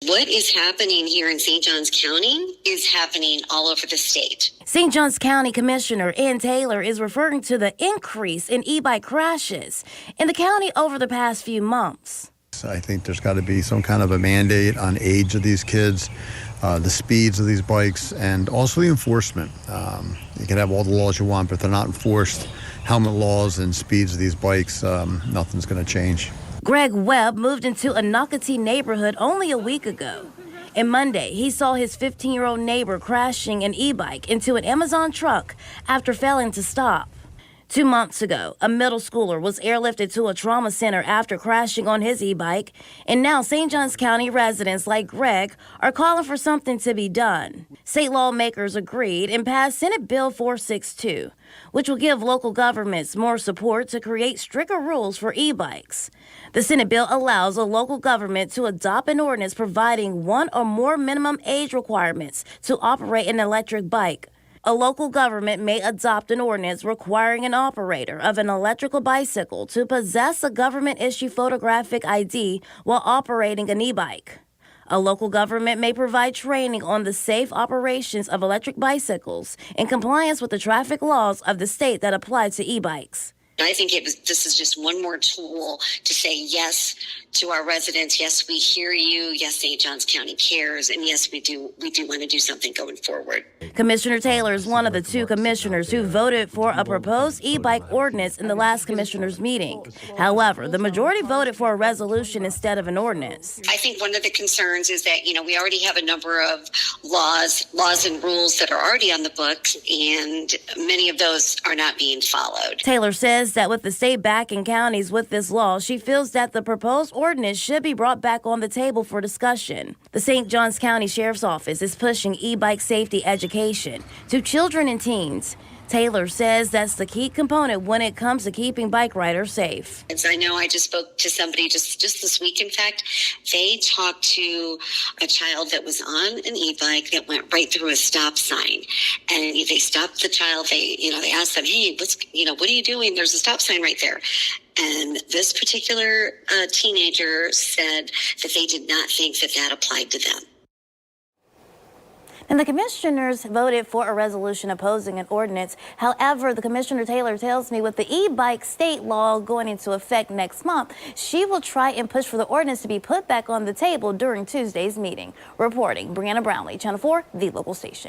What is happening here in St. Johns County is happening all over the state. St. Johns County Commissioner Ann Taylor is referring to the increase in e-bike crashes in the county over the past few months. I think there's got to be some kind of a mandate on age of these kids, the speeds of these bikes, and also the enforcement. You can have all the laws you want, but if they're not enforced, helmet laws and speeds of these bikes, nothing's going to change. Greg Webb moved into a Nocatee neighborhood only a week ago. And Monday, he saw his 15-year-old neighbor crashing an e-bike into an Amazon truck after failing to stop. 2 months ago, a middle schooler was airlifted to a trauma center after crashing on his e-bike, and now St. Johns County residents like Greg are calling for something to be done. State lawmakers agreed and passed Senate Bill 462, which will give local governments more support to create stricter rules for e-bikes. The Senate bill allows a local government to adopt an ordinance providing one or more minimum age requirements to operate an electric bike. A local government may adopt an ordinance requiring an operator of an electrical bicycle to possess a government-issued photographic ID while operating an e-bike. A local government may provide training on the safe operations of electric bicycles in compliance with the traffic laws of the state that apply to e-bikes. I think this is just one more tool to say yes to our residents. Yes, we hear you. Yes, St. Johns County cares. And yes, we do want to do something going forward. Commissioner Taylor is one of the two commissioners who voted for a proposed e-bike ordinance in the last commissioners' meeting. However, the majority voted for a resolution instead of an ordinance. I think one of the concerns is that, we already have a number of laws and rules that are already on the books, and many of those are not being followed. Taylor says that with the state backing counties with this law, she feels that the proposed ordinance should be brought back on the table for discussion. The St. Johns County Sheriff's Office is pushing e-bike safety education to children and teens. Taylor says that's the key component when it comes to keeping bike riders safe. As I know, I just spoke to somebody just this week. In fact, they talked to a child that was on an e-bike that went right through a stop sign, and they stopped the child. They asked them, "Hey, what are you doing? There's a stop sign right there." And this particular teenager said that they did not think that applied to them. And the commissioners voted for a resolution opposing an ordinance. However, the Commissioner Taylor tells me with the e-bike state law going into effect next month, she will try and push for the ordinance to be put back on the table during Tuesday's meeting. Reporting, Brianna Brownlee, Channel 4, the local station.